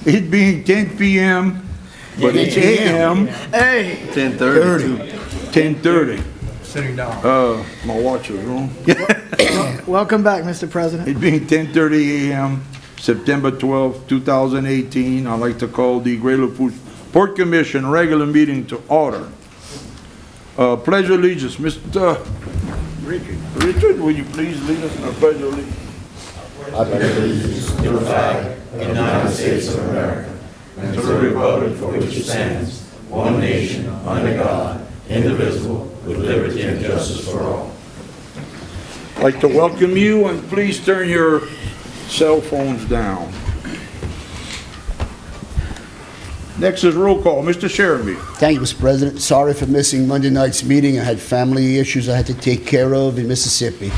it being 10 p.m., but it's a.m. Hey. 10:30. 10:30. Sitting down. My watch is wrong. Welcome back, Mr. President. It being 10:30 a.m., September 12, 2018, I'd like to call the Great Lafourche Port Commission regular meeting to order. Pledge of allegiance, Mr. Richard. Richard, will you please lead us in a pledge of allegiance? I pledge allegiance to the flag of the United States of America and to the republic for which it stands, one nation, under God, indivisible, with liberty and justice for all. I'd like to welcome you, and please turn your cell phones down. Next is roll call. Mr. Sheremy. Thank you, Mr. President. Sorry for missing Monday night's meeting. I had family issues I had to take care of in Mississippi.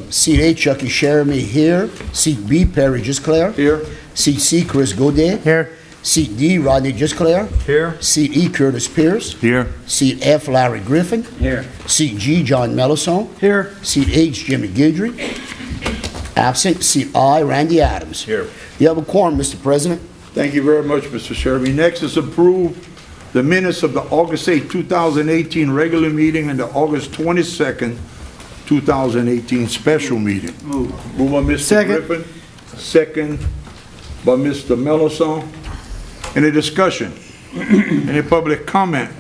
Seat A, Chucky Sheremy here. Seat B, Perry Gisclair. Here. Seat C, Chris Godet. Here. Seat D, Rodney Gisclair. Here. Seat E, Curtis Pierce. Here. Seat F, Larry Griffin. Here. Seat G, John Melisson. Here. Seat H, Jimmy Guidry. Absent. Seat I, Randy Adams. Here. You have a quorum, Mr. President. Thank you very much, Mr. Sheremy. Next is approve the minutes of the August 8, 2018 regular meeting and the August 22nd, 2018 special meeting. Move by Mr. Second. Griffin, second by Mr. Melisson. Any discussion? Any public comment?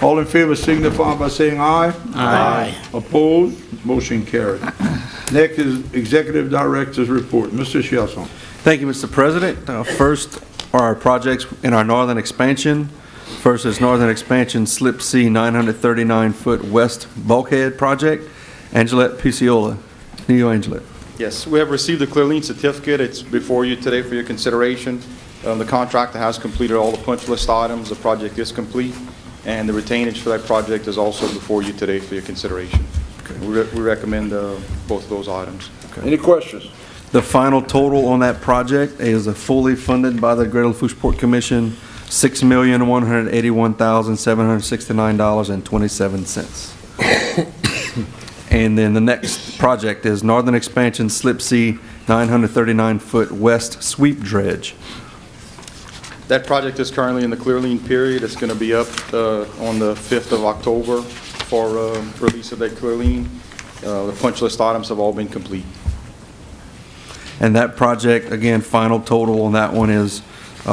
All in favor signify by saying aye. Aye. Opposed? Motion carried. Next is Executive Director's report. Mr. Shelson. Thank you, Mr. President. First are our projects in our northern expansion. First is Northern Expansion Slip C 939-foot west bulkhead project. Angelette Piciola. Neo Angelette. Yes, we have received the clear lien certificate. It's before you today for your consideration. The contractor has completed all the punch list items. The project is complete, and the retainage for that project is also before you today for your consideration. Okay. We recommend both of those items. Okay. Any questions? The final total on that project is fully funded by the Greater Lafourche Port Commission, $6,181,769.27. And then the next project is Northern Expansion Slip C 939-foot west sweep dredge. That project is currently in the clear lien period. It's going to be up on the 5th of October for release of that clear lien. The punch list items have all been complete. And that project, again, final total on that one is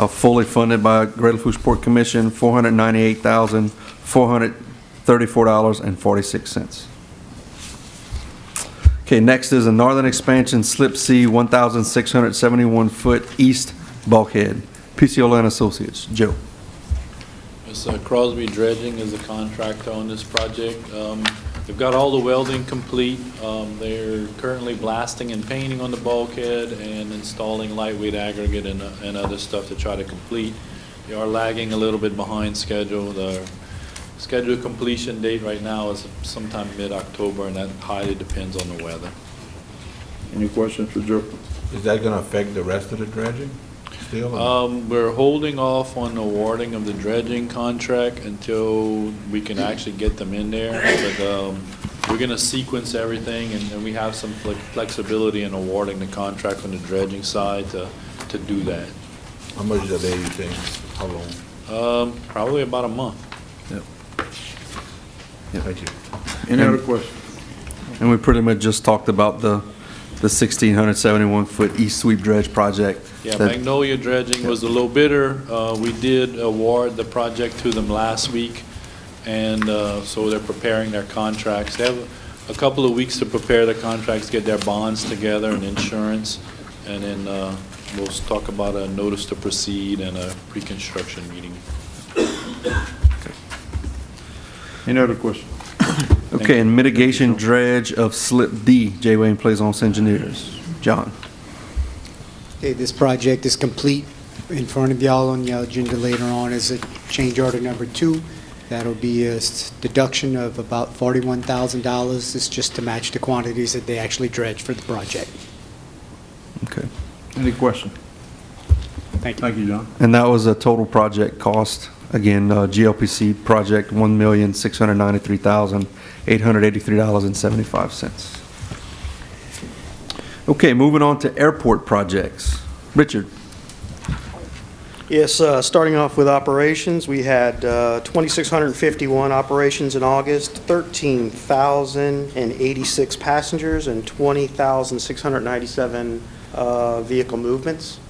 fully funded by Greater Lafourche Port Commission, $498,434.46. Okay, next is a Northern Expansion Slip C 1,671-foot east bulkhead. Piciola and Associates. Joe. Ms. Crosby Dredging is the contractor on this project. They've got all the welding complete. They're currently blasting and painting on the bulkhead and installing lightweight aggregate and other stuff to try to complete. They are lagging a little bit behind schedule. The scheduled completion date right now is sometime mid-October, and that highly depends on the weather. Any questions for Joe? Is that going to affect the rest of the dredging still? We're holding off on awarding of the dredging contract until we can actually get them in there. But we're going to sequence everything, and we have some flexibility in awarding the contract on the dredging side to do that. How much delay you think? How long? Probably about a month. Yep. Thank you. Any other questions? And we pretty much just talked about the 1,671-foot east sweep dredge project. Yeah, Magnolia Dredging was the low bidder. We did award the project to them last week, and so they're preparing their contracts. They have a couple of weeks to prepare the contracts, get their bonds together and insurance, and then we'll talk about a notice to proceed and a pre-construction meeting. Any other questions? Okay, and mitigation dredge of slip D, J. Wayne Plaisance Engineers. John. Okay, this project is complete. In front of y'all on the agenda later on is a change order number 2. That'll be a deduction of about $41,000. It's just to match the quantities that they actually dredged for the project. Okay. Any questions? Thank you. Thank you, John. And that was a total project cost. Again, GLPC project, $1,693,883.75. Okay, moving on to airport projects. Richard. Yes, starting off with operations, we had 2,651 operations in August, 13,086 passengers, and 20,697 vehicle movements.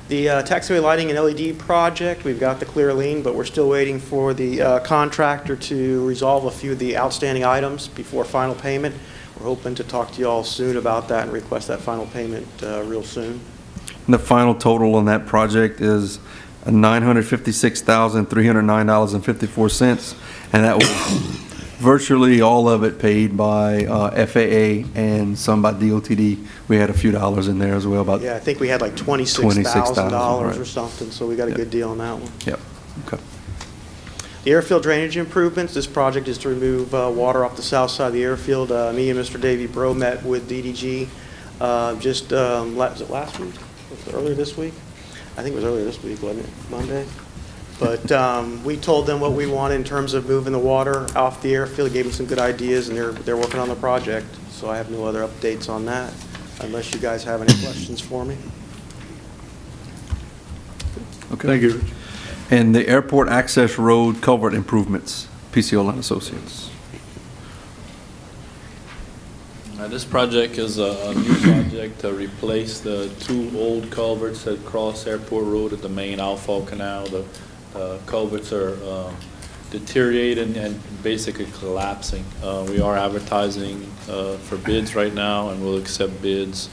The taxiway lighting and LED project, we've got the clear lien, but we're still waiting for the contractor to resolve a few of the outstanding items before final payment. We're hoping to talk to you all soon about that and request that final payment real soon. The final total on that project is $956,309.54, and that was virtually all of it paid by FAA and some by DOTD. We had a few dollars in there as well. About Yeah, I think we had like $26,000 right. or something, so we got a good deal on that one. Yep. Okay. The airfield drainage improvements, this project is to remove water off the south side of the airfield. Me and Mr. Davey Bro met with DDG was it last week? Was it earlier this week? I think it was earlier this week, wasn't it? Monday? But we told them what we wanted in terms of moving the water off the airfield, gave them some good ideas, and they're working on the project. So I have no other updates on that, unless you guys have any questions for me. Okay. Thank you. And the airport access road culvert improvements, PCO and Associates. This project is a new project to replace the 2 old culverts that cross Airport Road at the main outfall canal. The culverts are deteriorating and basically collapsing. We are advertising for bids right now, and we'll accept bids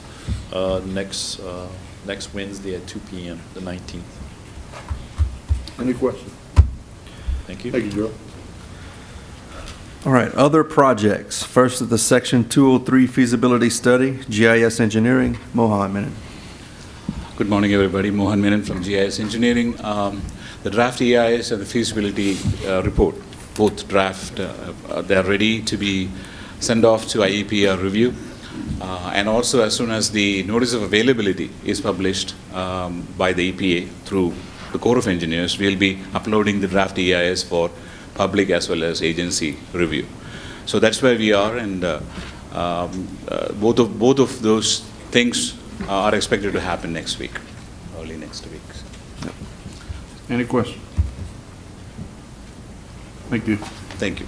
next Wednesday at 2 p.m., the 19th. Any questions? Thank you. Thank you, Joe. All right, other projects. First is the Section 203 feasibility study, GIS engineering, Mohan Menon. Good morning, everybody. Mohan Menon from GIS Engineering. The draft EIS and the feasibility report, both draft, they're ready to be sent off to IEPR review. And also, as soon as the notice of availability is published by the EPA through the Corps of Engineers, we'll be uploading the draft EIS for public as well as agency review. So that's where we are, and both of those things are expected to happen next week, early next week. Yep. Any questions? Thank you. Thank you.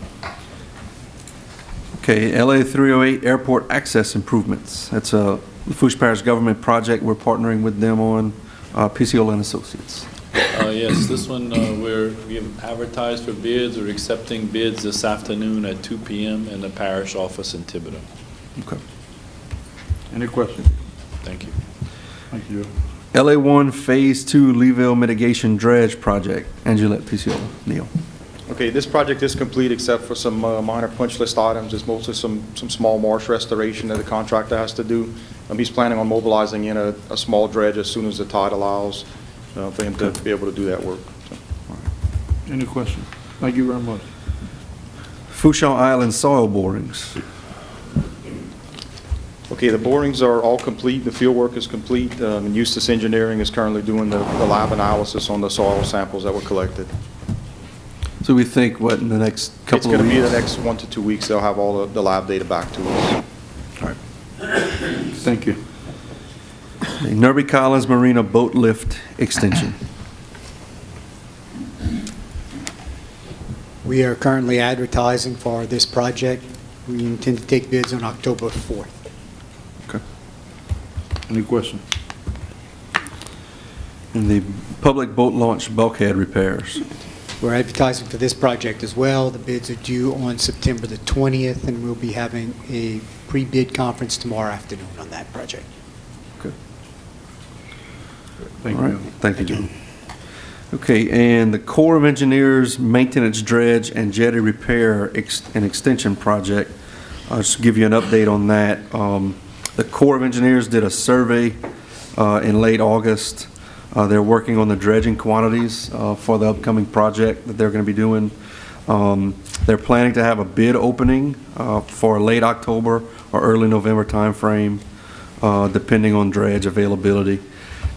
Okay, LA 308 airport access improvements. That's a Lafourche Parish government project. We're partnering with them on PCO and Associates. Yes, this one we have advertised for bids. We're accepting bids this afternoon at 2 p.m. in the parish office in Thibodeau. Okay. Any questions? Thank you. Thank you, Joe. LA1 Phase 2 Leeville Mitigation Dredge Project. Angelette PCO. Neil. Okay, this project is complete except for some minor punch list items. It's mostly some small marsh restoration that the contractor has to do. He's planning on mobilizing in a small dredge as soon as the tide allows for him to be able to do that work. So. Any questions? Thank you very much. Fouchon Island soil borings. Okay, the borings are all complete. The field work is complete. And Eustace Engineering is currently doing the lab analysis on the soil samples that were collected. So we think, what, in the next couple of weeks? It's going to be the next 1 to 2 weeks. They'll have all the lab data back to us. All right. Thank you. The Nerby Collins Marina Boat Lift Extension. We are currently advertising for this project. We intend to take bids on October 4th. Okay. Any questions? And the public boat launch bulkhead repairs. We're advertising for this project as well. The bids are due on September the 20th, and we'll be having a pre-bid conference tomorrow afternoon on that project. Okay. Thank All right. you. Thank you, John. Okay, and the Corps of Engineers Maintenance Dredge and Jetty Repair and Extension Project. I'll just give you an update on that. The Corps of Engineers did a survey in late August. They're working on the dredging quantities for the upcoming project that they're going to be doing. They're planning to have a bid opening for late October or early November timeframe, depending on dredge availability.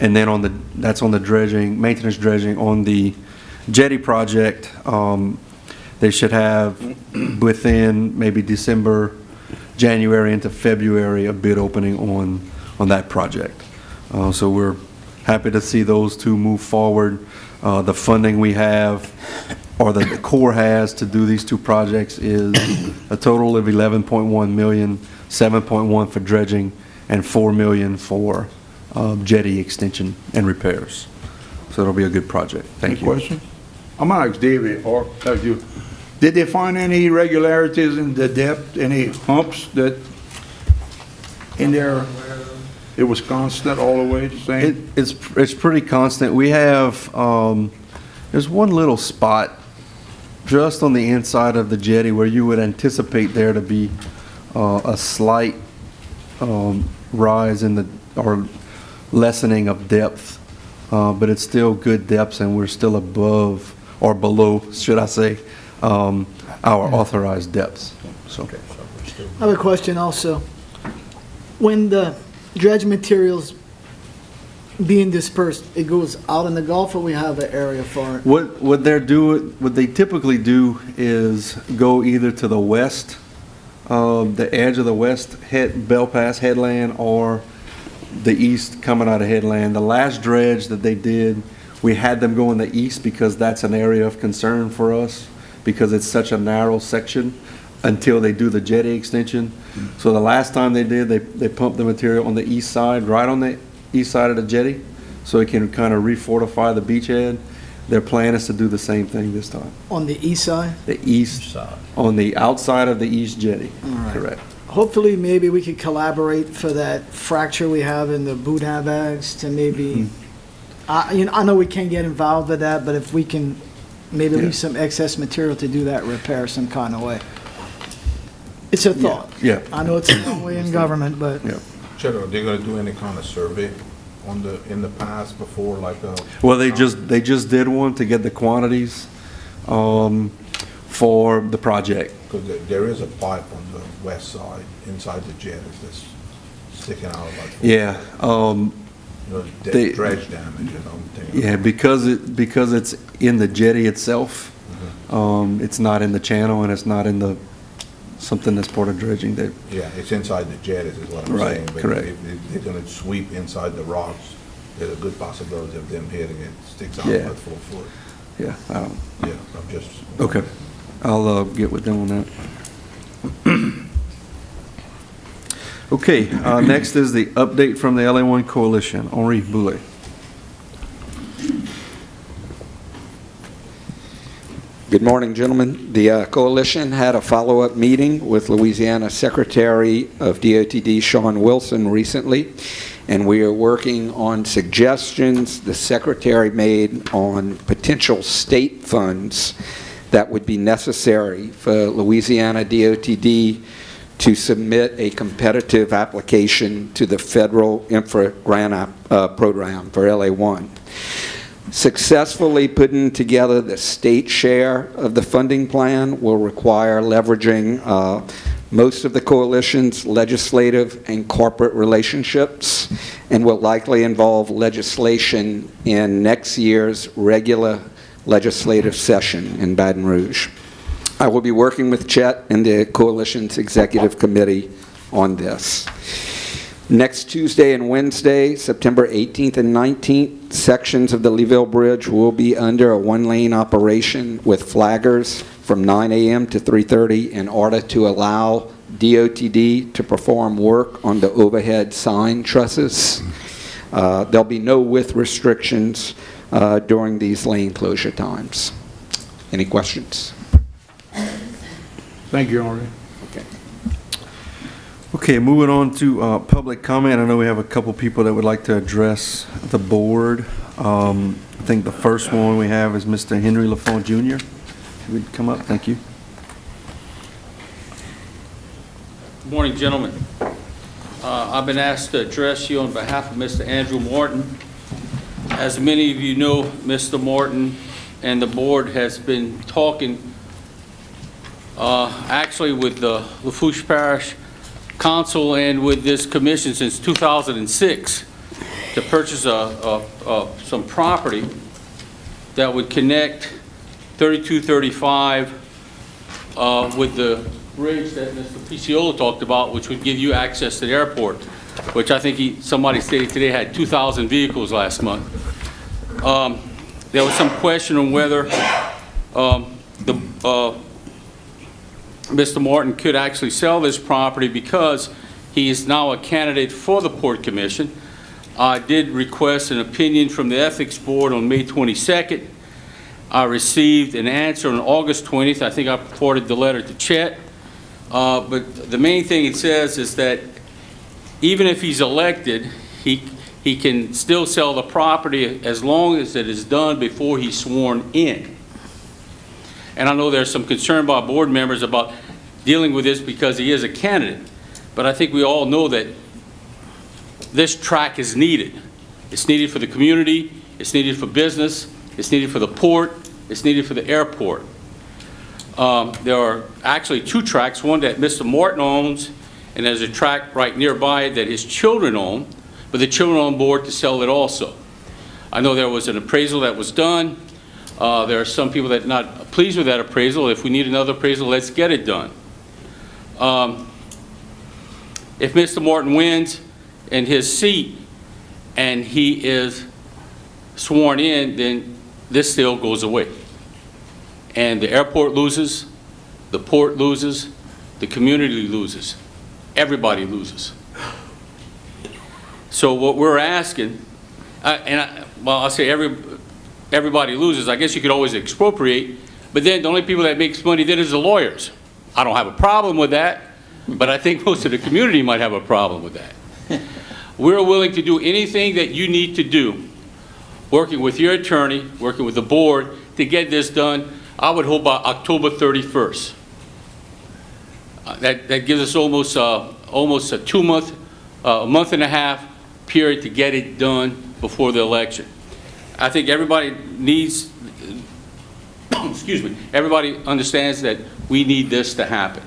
And then that's on the dredging, maintenance dredging. On the jetty project, they should have within maybe December, January into February a bid opening on that project. So we're happy to see those two move forward. The funding we have, or the Corps has to do these two projects is a total of 11.1 million, 7.1 for dredging, and 4 million for jetty extension and repairs. So it'll be a good project. Thank you. Question? I'm gonna ask David or ask you. Did they find any irregularities in the depth, any humps that in there? It was constant all the way, the same? It's pretty constant. We have, there's one little spot just on the inside of the jetty where you would anticipate there to be a slight rise in the, or lessening of depth, but it's still good depths and we're still above, or below, should I say, our authorized depths, so. I have a question also. When the dredge materials being dispersed, it goes out in the Gulf, or we have an area for it? What they typically do is go either to the west, the edge of the west Bell Pass headland, or the east coming out of headland. The last dredge that they did, we had them go in the east because that's an area of concern for us because it's such a narrow section until they do the jetty extension. So the last time they did, they pumped the material on the east side, right on the east side of the jetty, so it can kind of refortify the beachhead. Their plan is to do the same thing this time. On the east side? The east, on the outside of the east jetty, correct. Hopefully, maybe we could collaborate for that fracture we have in the Boudin bags to maybe, I know we can't get involved with that, but if we can maybe leave some excess material to do that repair some kind of way. It's a thought. Yeah. I know it's a long way in government, but. Yeah. Chet, are they gonna do any kind of survey on in the past before, like, Well, they just did one to get the quantities for the project. because there is a pipe on the west side, inside the jet, that's sticking out like. Yeah, You know, they- dredge damage, you know. yeah, because it's in the jetty itself, it's not in the channel and it's not in the, something that's part of dredging that. Yeah, it's inside the jet is what I'm Right, saying. But correct. if they're gonna sweep inside the rocks, there's a good possibility of them hitting it, sticks out Yeah. about 4 foot. Yeah, I don't. Yeah, I'm just. Okay, I'll get with them on that. Okay, next is the update from the LA1 Coalition. Henri Boulet. Good morning, gentlemen. The coalition had a follow-up meeting with Louisiana Secretary of DOTD, Sean Wilson, recently, and we are working on suggestions the Secretary made on potential state funds that would be necessary for Louisiana DOTD to submit a competitive application to the federal infra grant program for LA1. Successfully putting together the state share of the funding plan will require leveraging most of the coalition's legislative and corporate relationships and will likely involve legislation in next year's regular legislative session in Baton Rouge. I will be working with Chet and the coalition's executive committee on this. Next Tuesday and Wednesday, September 18th and 19th, sections of the Leeville Bridge will be under a one-lane operation with flaggers from 9 a.m. to 3:30 in order to allow DOTD to perform work on the overhead sign trusses. There'll be no width restrictions during these lane closure times. Any questions? Thank you, Henri. Okay. Okay, moving on to public comment. I know we have a couple people that would like to address the board. I think the first one we have is Mr. Henry Lafourche Jr. If you would come up, thank you. Good morning, gentlemen. I've been asked to address you on behalf of Mr. Andrew Morton. As many of you know, Mr. Morton and the board has been talking actually with the Lafourche Parish Council and with this commission since 2006 to purchase some property that would connect 3235 with the bridge that Mr. Picciolo talked about, which would give you access to the airport. which I think somebody stated today had 2,000 vehicles last month. There was some question on whether Mr. Martin could actually sell this property because he is now a candidate for the Port Commission. I did request an opinion from the Ethics Board on May 22nd. I received an answer on August 20th. I think I forwarded the letter to Chet. But the main thing it says is that even if he's elected, he can still sell the property as long as it is done before he's sworn in. And I know there's some concern by board members about dealing with this because he is a candidate. But I think we all know that this track is needed. It's needed for the community, it's needed for business, it's needed for the port, it's needed for the airport. There are actually 2 tracks, one that Mr. Martin owns, and there's a track right nearby that his children own, but the children are on board to sell it also. I know there was an appraisal that was done. There are some people that are not pleased with that appraisal. If we need another appraisal, let's get it done. If Mr. Martin wins in his seat and he is sworn in, then this still goes away. And the airport loses, the port loses, the community loses, everybody loses. So what we're asking, I'll say everybody loses. I guess you could always expropriate, but then the only people that makes money then is the lawyers. I don't have a problem with that, but I think most of the community might have a problem with that. We're willing to do anything that you need to do, working with your attorney, working with the board, to get this done, I would hope by October 31st. That gives us almost a 2-month, a month and a half period to get it done before the election. I think everybody needs, excuse me, everybody understands that we need this to happen.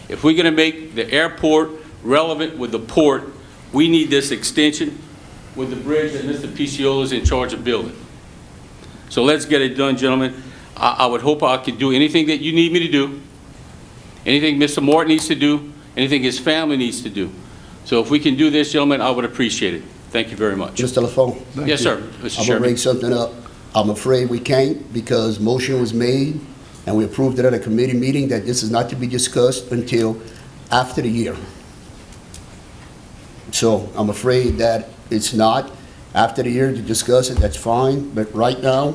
If we're going to make the airport relevant with the port, we need this extension with the bridge that Mr. Picciolo is in charge of building. So let's get it done, gentlemen. I would hope I could do anything that you need me to do, anything Mr. Martin needs to do, anything his family needs to do. So if we can do this, gentlemen, I would appreciate it. Thank you very much. Mr. Lafone? Yes, sir, Mr. I'm going to Chairman. bring something up. I'm afraid we can't because motion was made and we approved it at a committee meeting that this is not to be discussed until after the year. So I'm afraid that it's not after the year to discuss it, that's fine. But right now,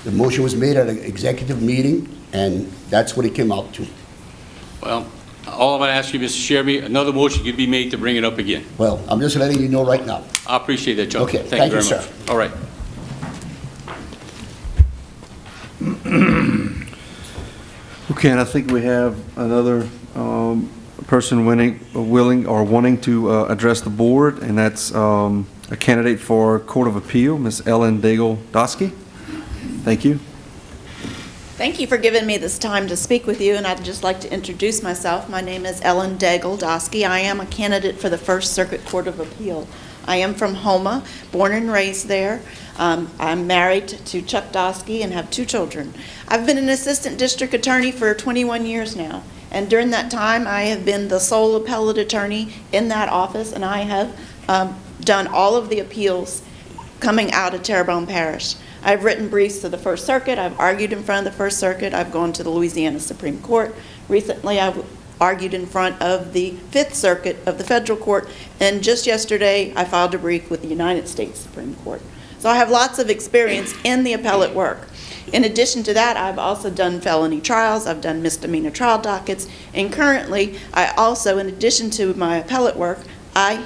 the motion was made at an executive meeting and that's what it came out to. Well, all I'm going to ask you, Mr. Chairman, another motion could be made to bring it up again. Well, I'm just letting you know right now. I appreciate that, gentlemen. Okay, Thank you thank very you, much. sir. All right. Okay, and I think we have another person willing or wanting to address the board, and that's a candidate for Court of Appeal, Ms. Ellen Daigle-Doski. Thank you. Thank you for giving me this time to speak with you, and I'd just like to introduce myself. My name is Ellen Daigle-Doski. I am a candidate for the First Circuit Court of Appeal. I am from Houma, born and raised there. I'm married to Chuck Doski and have 2 children. I've been an assistant district attorney for 21 years now, and during that time I have been the sole appellate attorney in that office, and I have done all of the appeals coming out of Terrebonne Parish. I've written briefs to the First Circuit, I've argued in front of the First Circuit, I've gone to the Louisiana Supreme Court. Recently I've argued in front of the Fifth Circuit of the Federal Court, and just yesterday I filed a brief with the United States Supreme Court. So I have lots of experience in the appellate work. In addition to that, I've also done felony trials, I've done misdemeanor trial dockets, and currently I also, in addition to my appellate work, I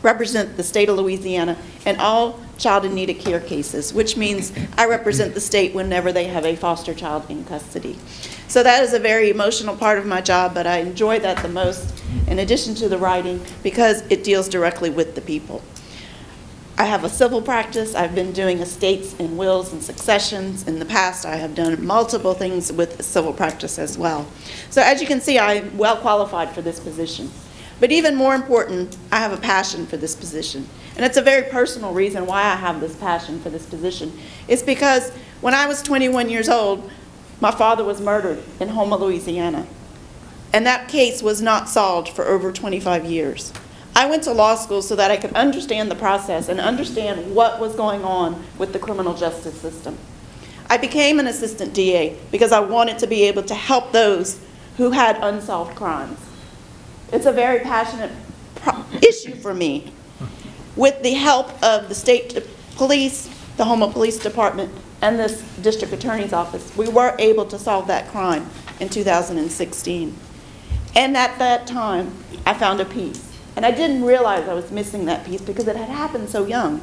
represent the state of Louisiana in all child in need of care cases, which means I represent the state whenever they have a foster child in custody. So that is a very emotional part of my job, but I enjoy that the most, in addition to the writing, because it deals directly with the people. I have a civil practice. I've been doing estates and wills and successions. In the past, I have done multiple things with civil practice as well. So as you can see, I'm well qualified for this position. But even more important, I have a passion for this position. And it's a very personal reason why I have this passion for this position. It's because when I was 21 years old, my father was murdered in Houma, Louisiana. And that case was not solved for over 25 years. I went to law school so that I could understand the process and understand what was going on with the criminal justice system. I became an assistant DA because I wanted to be able to help those who had unsolved crimes. It's a very passionate issue for me. With the help of the state police, the Houma Police Department, and this district attorney's office, we were able to solve that crime in 2016. And at that time, I found a peace. And I didn't realize I was missing that peace because it had happened so young.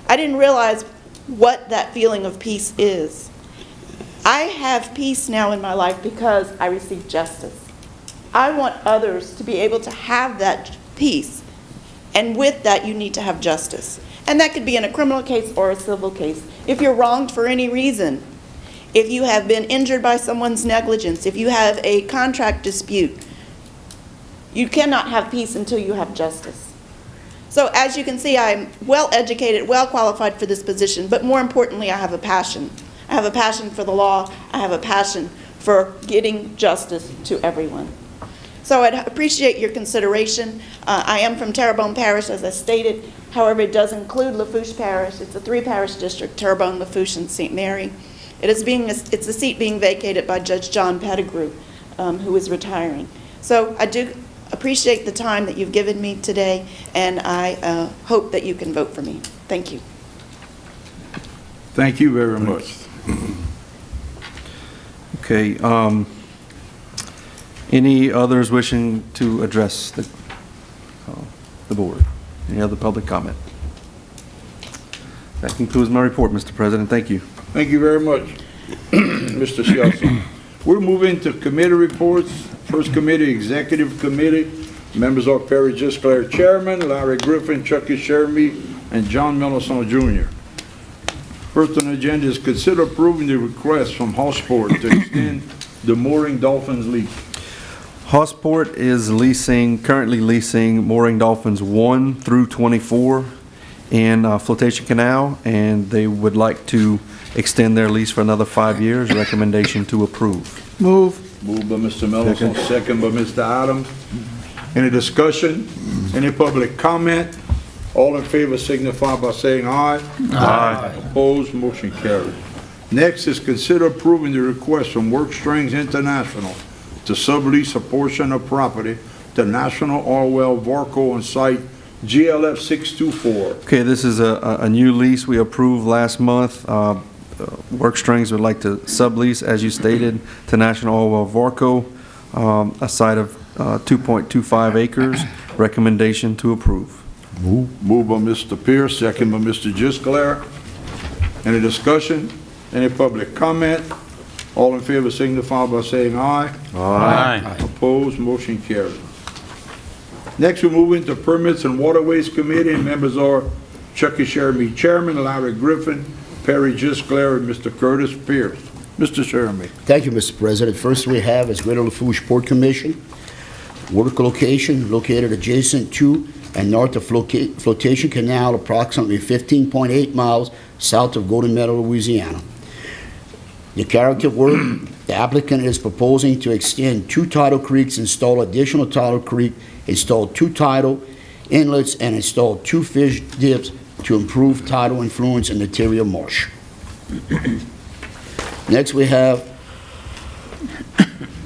I didn't realize what that feeling of peace is. I have peace now in my life because I received justice. I want others to be able to have that peace. And with that, you need to have justice. And that could be in a criminal case or a civil case. If you're wronged for any reason, if you have been injured by someone's negligence, if you have a contract dispute, you cannot have peace until you have justice. So as you can see, I'm well educated, well qualified for this position, but more importantly, I have a passion. I have a passion for the law. I have a passion for getting justice to everyone. So I'd appreciate your consideration. I am from Terrebonne Parish, as I stated. However, it does include Lafourche Parish. It's a 3-parish district, Terrebonne, Lafourche, and St. Mary. It's a seat being vacated by Judge John Pettigrew, who is retiring. So I do appreciate the time that you've given me today, and I hope that you can vote for me. Thank you. Thank you very much. Okay, any others wishing to address the board? Any other public comment? That concludes my report, Mr. President. Thank you. Thank you very much, Mr. Shelton. We're moving to committee reports. First committee, Executive Committee. Members are Perry Gisclair, Chairman, Larry Griffin, Chucky Shermy, and John Melanson Jr. First on the agenda is consider approving the request from Hossport to extend the mooring Dolphins lease. Hossport is currently leasing mooring Dolphins 1 through 24 in Flotation Canal, and they would like to extend their lease for another 5 years. Recommendation to approve. Move. Moved by Mr. Melanson, second by Mr. Adams. Any discussion? Any public comment? All in favor signify by saying aye. Aye. Opposed, motion carried. Next is consider approving the request from Workstrings International to sublease a portion of property to National Oil Well Varco on site GLF 624. Okay, this is a new lease we approved last month. Workstrings would like to sublease, as you stated, to National Oil Well Varco, a site of 2.25 acres. Recommendation to approve. Moved by Mr. Pierce, second by Mr. Gisclair. Any discussion? Any public comment? All in favor signify by saying aye. Aye. Opposed, motion carried. Next, we move into Permits and Waterways Committee, and members are Chucky Shermy, Chairman, Larry Griffin, Perry Gisclair, and Mr. Curtis Pierce. Mr. Shermy. Thank you, Mr. President. First we have is Greater Lafourche Port Commission. Work location located adjacent to and north of Flotation Canal, approximately 15.8 miles south of Golden Meadow, Louisiana. The character of work, the applicant is proposing to extend 2 tidal creeks, install additional tidal creek, install 2 tidal inlets, and install 2 fish dips to improve tidal influence in the interior marsh. Next we have,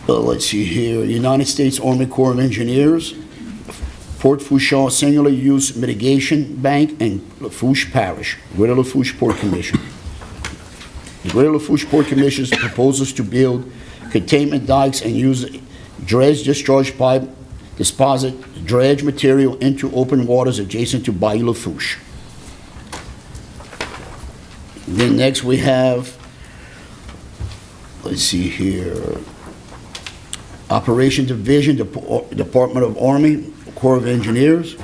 let's see here, United States Army Corps of Engineers, Port Fourchon Singular Use Mitigation Bank, and Lafourche Parish, Greater Lafourche Port Commission. The Greater Lafourche Port Commission proposes to build containment dikes and use dredge discharge pipe deposit dredge material into open waters adjacent to Bayou Lafourche. Then next we have, let's see here, Operation Division, Department of Army, Corps of Engineers.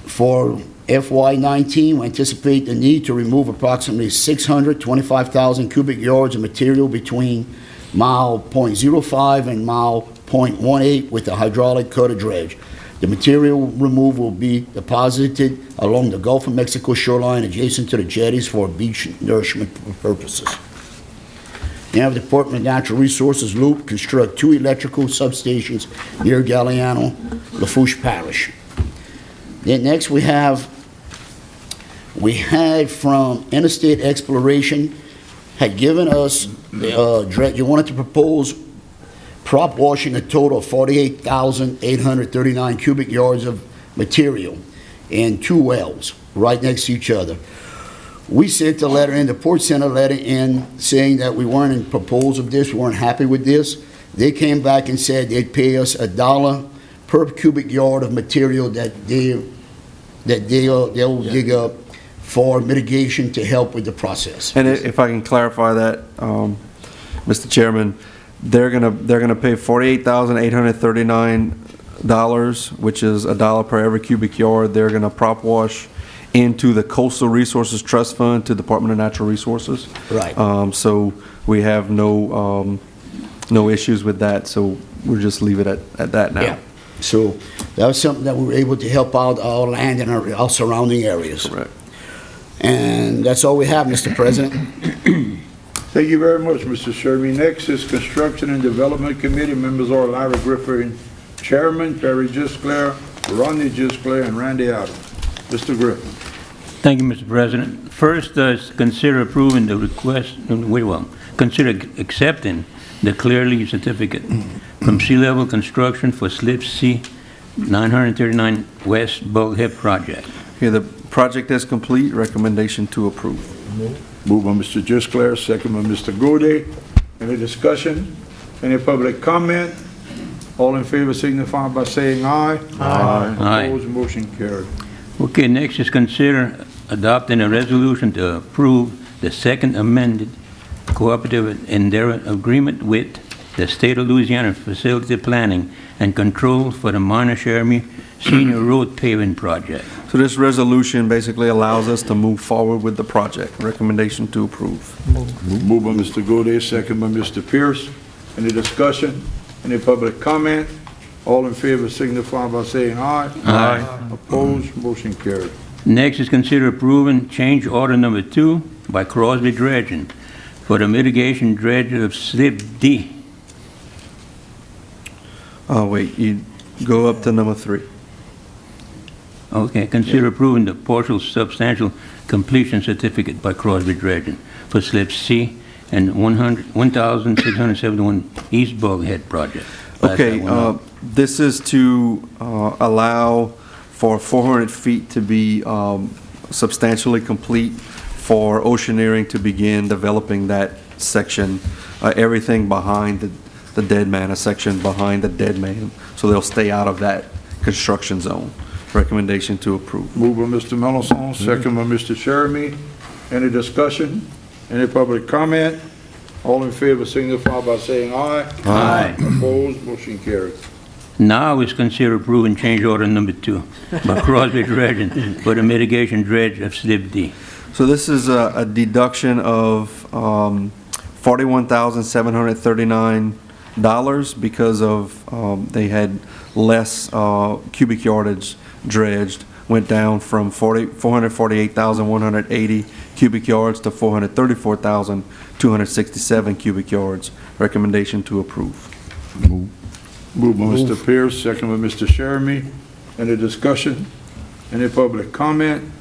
For FY19, we anticipate the need to remove approximately 625,000 cubic yards of material between mile .05 and mile .18 with a hydraulic cutter dredge. The material removed will be deposited along the Gulf of Mexico shoreline adjacent to the jetties for beach nourishment purposes. and have the Department of Natural Resources Loop construct 2 electrical substations near Galliano, Lafourche Parish. Then next we had from Interstate Exploration, had given us, you wanted to propose prop washing a total of 48,839 cubic yards of material in 2 wells right next to each other. We sent a letter in, the port sent a letter in saying that we weren't in proposal of this, we weren't happy with this. They came back and said they'd pay us $1 per cubic yard of material that they'll dig up for mitigation to help with the process. And if I can clarify that, Mr. Chairman, they're gonna pay $48,839, which is $1 per every cubic yard. They're gonna prop wash into the Coastal Resources Trust Fund to Department of Natural Resources. Right. So we have no issues with that, so we'll just leave it at that now. Yeah. So that was something that we were able to help out our land and our surrounding areas. Correct. And that's all we have, Mr. President. Thank you very much, Mr. Sherby. Next is Construction and Development Committee. Members are Larry Griffin, Chairman, Perry Gisclair, Rodney Gisclair, and Randy Adams. Mr. Griffin. Thank you, Mr. President. First, consider approving the request, consider accepting the clearly certificate from Sea Level Construction for Slip C 939 West Bulkhead Project. Okay, the project is complete. Recommendation to approve. Moved by Mr. Gisclair, second by Mr. Gode. Any discussion? Any public comment? All in favor signify by saying aye. Aye. Opposed, motion carried. Okay, next is consider adopting a resolution to approve the second amended cooperative endeavor agreement with the State of Louisiana Facility Planning and Control for the Montgomery Senior Road Paving Project. So this resolution basically allows us to move forward with the project. Recommendation to approve. Moved by Mr. Gode, second by Mr. Pierce. Any discussion? Any public comment? All in favor signify by saying aye. Aye. Opposed, motion carried. Next is consider approving change order number 2 by Crosby Dredging for the mitigation dredge of Slip D. Oh, wait, you go up to number 3. Okay, consider approving the partial substantial completion certificate by Crosby Dredging for Slip C and 1,671 East Bulkhead Project. Okay, this is to allow for 400 feet to be substantially complete for Oceaneering to begin developing that section, everything behind the dead man, a section behind the dead man, so they'll stay out of that construction zone. Recommendation to approve. Moved by Mr. Melanson, second by Mr. Sheremy. Any discussion? Any public comment? All in favor signify by saying aye. Aye. Opposed, motion carried. Now is consider approving change order number 2 by Crosby Dredging for the mitigation dredge of Slip D. So this is a deduction of $41,739 because of they had less cubic yardage dredged, went down from 448,180 cubic yards to 434,267 cubic yards. Recommendation to approve. Moved by Mr. Pierce, second by Mr. Sheremy. Any discussion? Any public comment?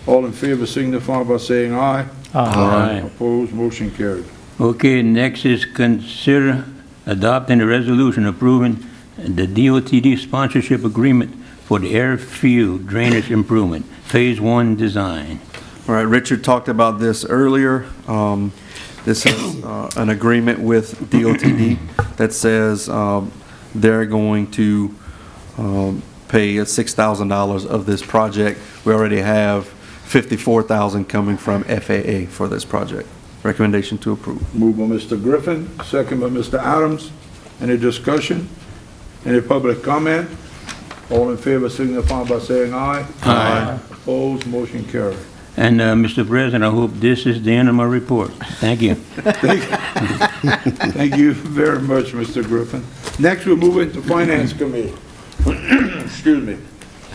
All in favor signify by saying aye. Aye. Opposed, motion carried. Okay, next is consider adopting a resolution approving the DOTD sponsorship agreement for the airfield drainage improvement, Phase 1 design. All right, Richard talked about this earlier. This is an agreement with DOTD that says they're going to pay $6,000 of this project. We already have $54,000 coming from FAA for this project. Recommendation to approve. Moved by Mr. Griffin, second by Mr. Adams. Any discussion? Any public comment? All in favor signify by saying aye. Aye. Opposed, motion carried. And Mr. President, I hope this is the end of my report. Thank you. Thank you very much, Mr. Griffin. Next, we'll move into Finance Committee. Excuse me.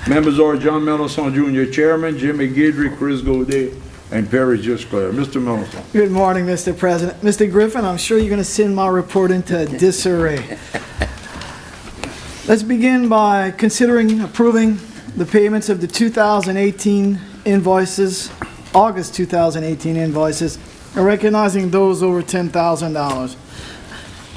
Members are John Melanson Jr., Chairman, Jimmy Guidry, Chris Gaudet, and Perry Gisclair. Mr. Middleton. Good morning, Mr. President. Mr. Griffin, I'm sure you're going to send my report into disarray. Let's begin by considering approving the payments of the 2018 invoices, August 2018 invoices, and recognizing those over $10,000.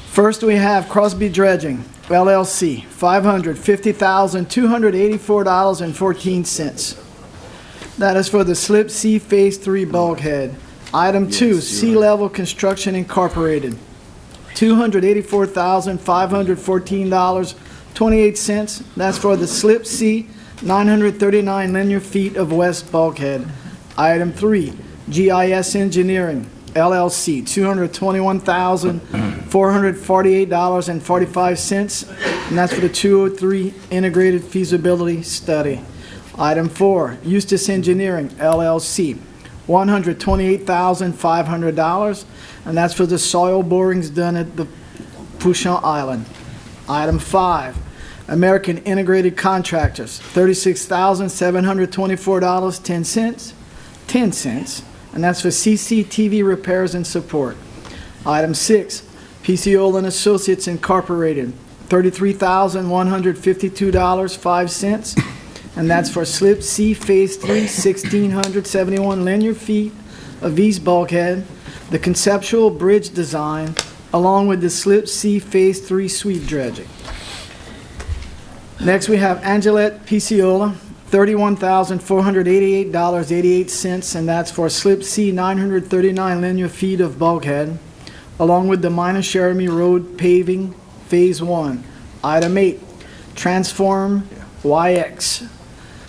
First, we have Crosby Dredging, LLC, $550,284.14. That is for the Slip C Phase 3 bulkhead. Item 2, Sea Level Construction Incorporated, $284,514.28. That's for the Slip C 939 linear feet of west bulkhead. Item 3, GIS Engineering, LLC, $221,448.45, and that's for the 203 Integrated Feasibility Study. Item 4, Eustis Engineering, LLC, $128,500, and that's for the soil borings done at the Pouchon Island. Item 5, American Integrated Contractors, $36,724.10, and that's for CCTV repairs and support. Item 6, PCO and Associates Incorporated, $33,152.05, and that's for Slip C Phase 3, 1,671 linear feet of east bulkhead, the conceptual bridge design, along with the Slip C Phase 3 sweep dredging. Next, we have Angelette Picciola, $31,488.88, and that's for Slip C 939 linear feet of bulkhead, along with the Minor Jeremy Road paving Phase 1. Item 8, Transform YX,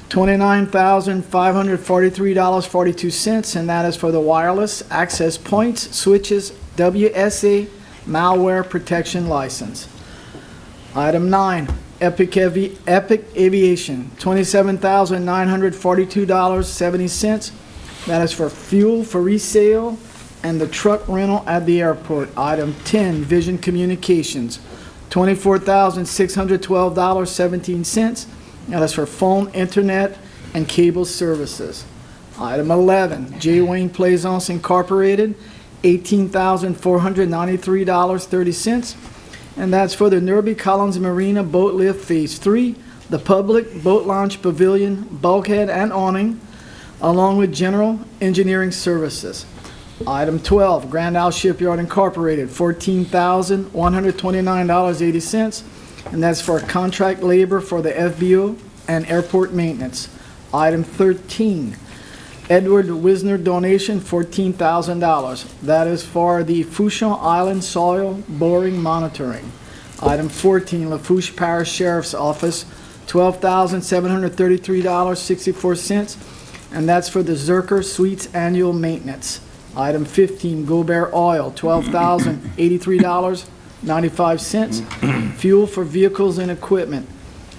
$29,543.42, and that is for the wireless access points, switches, WSA malware protection license. Item 9, Epic Aviation, $27,942.70. That is for fuel for resale and the truck rental at the airport. Item 10, Vision Communications, $24,612.17. That is for phone, internet, and cable services. Item 11, J. Wayne Plaisance Incorporated, $18,493.30. And that's for the Nerby Collins Marina Boat Lift Phase 3, the public boat launch pavilion, bulkhead, and awning, along with general engineering services. Item 12, Grand Isle Shipyard Incorporated, $14,129.80, and that's for contract labor for the FBO and airport maintenance. Item 13, Edward Wisner donation, $14,000. That is for the Fouchon Island soil boring monitoring. Item 14, Lafourche Parish Sheriff's Office, $12,733.64, and that's for the Zerker Suites annual maintenance. Item 15, Gobert Oil, $12,083.95, fuel for vehicles and equipment.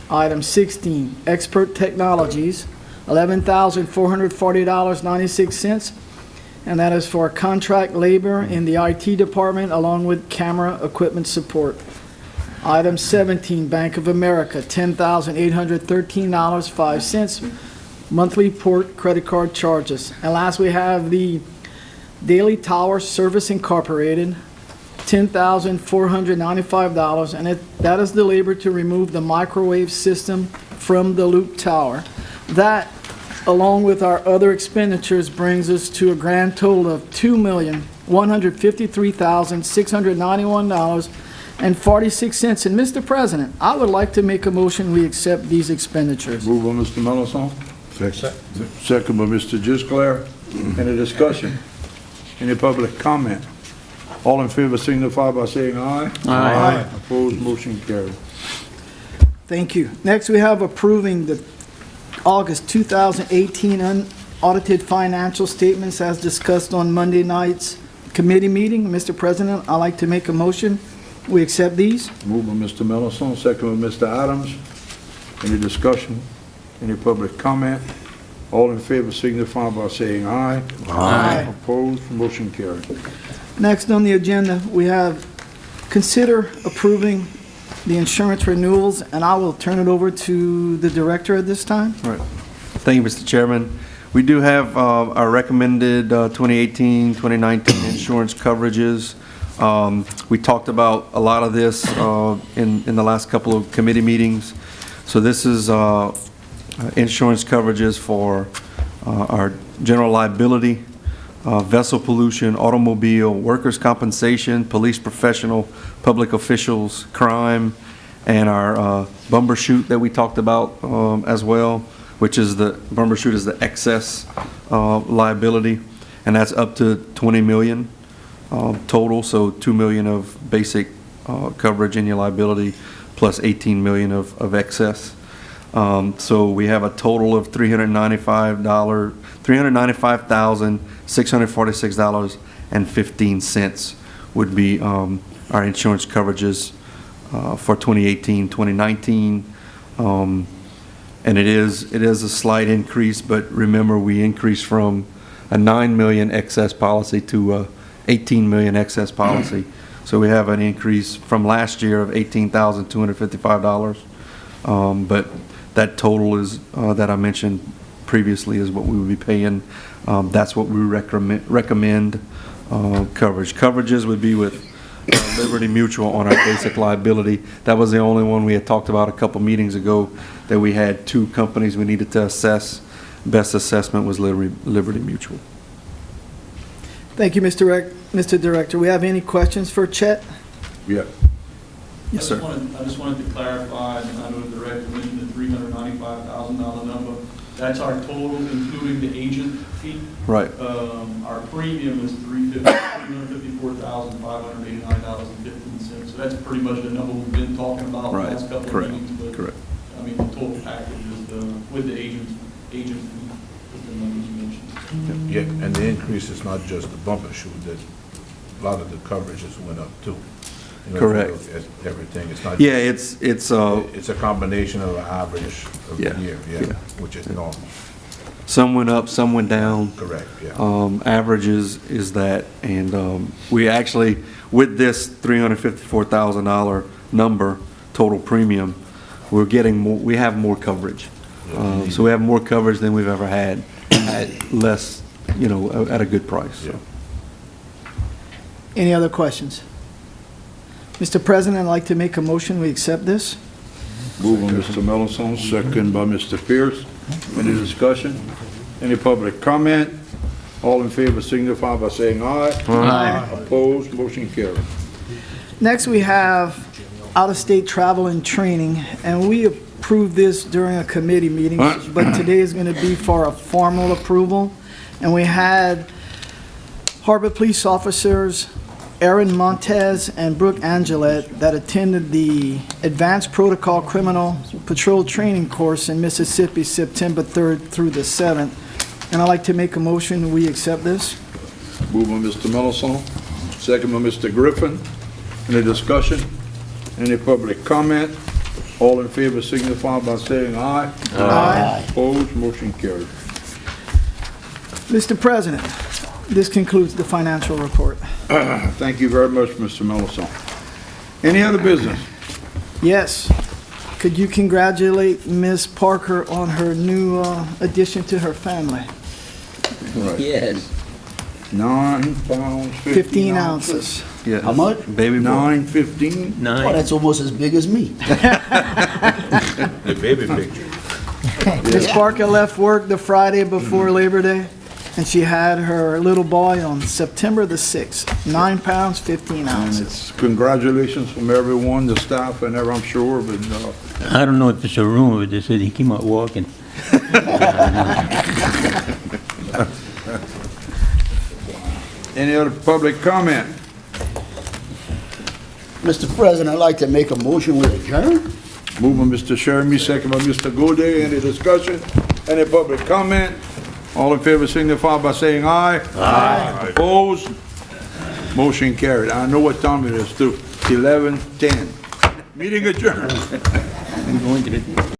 Item 16, Expert Technologies, $11,440.96, and that is for contract labor in the IT department along with camera equipment support. Item 17, Bank of America, $10,813.05, monthly port credit card charges. And last, we have the Daily Tower Service Incorporated, $10,495, and that is the labor to remove the microwave system from the loop tower. That, along with our other expenditures, brings us to a grand total of $2,153,691.46. And Mr. President, I would like to make a motion we accept these expenditures. Move by Mr. Melanson. Second by Mr. Gisclair. Any discussion? Any public comment? All in favor signify by saying aye. Aye. Opposed, motion carried. Thank you. Next, we have approving the August 2018 unaudited financial statements as discussed on Monday night's committee meeting. Mr. President, I'd like to make a motion. We accept these. Moved by Mr. Melanson, second by Mr. Adams. Any discussion? Any public comment? All in favor signify by saying aye. Aye. Opposed, motion carried. Next on the agenda, we have consider approving the insurance renewals, and I will turn it over to the director at this time. All right. Thank you, Mr. Chairman. We do have our recommended 2018, 2019 insurance coverages. We talked about a lot of this in the last couple of committee meetings. So this is insurance coverages for our general liability, vessel pollution, automobile, workers' compensation, police professional, public officials, crime, and our bumbershoot that we talked about as well, which is the bumbershoot is the excess liability, and that's up to 20 million total, so 2 million of basic coverage in your liability plus 18 million of excess. So we have a total of $395,646.15 would be our insurance coverages for 2018, 2019. And it is a slight increase, but remember we increased from a 9 million excess policy to a 18 million excess policy. So we have an increase from last year of $18,255. But that total is that I mentioned previously is what we would be paying. That's what we recommend coverage. Coverages would be with Liberty Mutual on our basic liability. That was the only one we had talked about a couple meetings ago, that we had two companies we needed to assess. Best assessment was Liberty Mutual. Thank you, Mr. Director. We have any questions for Chet? Yeah. Yes, sir. I just wanted to clarify, and I know the director mentioned the $395,000 number. That's our total, including the agent fee. Right. Our premium is $354,589.15. So that's pretty much the number we've been talking about the last couple of meetings. But, correct. I mean, the total package is with the agent fee, is the numbers you mentioned. Yeah, and the increase is not just the bumper shoot, there's a lot of the coverages went up too. You know, Correct. if you look at everything, it's not. Yeah, it's a combination of an average of the year, which is normal. Some went up, some went down. Correct, yeah. Average is that, and we actually, with this $354,000 number total premium, we're getting more. We have more coverage, so we have more coverage than we've ever had at less, at a good price. So. Any other questions? Mr. President, I'd like to make a motion, we accept this. Move by Mr. Melanson, second by Mr. Pierce. Any discussion? Any public comment? All in favor signify by saying aye. Aye. Opposed, motion carried. Next, we have out-of-state travel and training, and we approved this during a committee meeting, but today is going to be for a formal approval. And we had Harbor Police officers Aaron Montez and Brooke Angelette that attended the Advanced Protocol Criminal Patrol Training Course in Mississippi, September 3rd through the 7th. And I'd like to make a motion, we accept this. Move by Mr. Melanson, second by Mr. Griffin. Any discussion? Any public comment? All in favor signify by saying aye. Aye. Opposed, motion carried. Mr. President, this concludes the financial report. Thank you very much, Mr. Melanson. Any other business? Yes. Could you congratulate Ms. Parker on her new addition to her family? Right. Yes. 9 pounds, 15 ounces. Yeah. How much? Baby boy. 9:15. Oh, that's almost as big as me. The baby picture. Ms. Parker left work the Friday before Labor Day, and she had her little boy on September the 6th, 9 pounds, 15 And ounces. it's congratulations from everyone, the staff and everyone, I'm sure, but I don't know if it's a rumor, but they said he came out walking. any other public comment? Mr. President, I'd like to make a motion with adjourn. Move by Mr. Shermy, second by Mr. Gode. Any discussion? Any public comment? All in favor signify by saying aye. Aye. Opposed? Motion carried. I know what time it is too. 11:10. Meeting adjourned. I'm going to the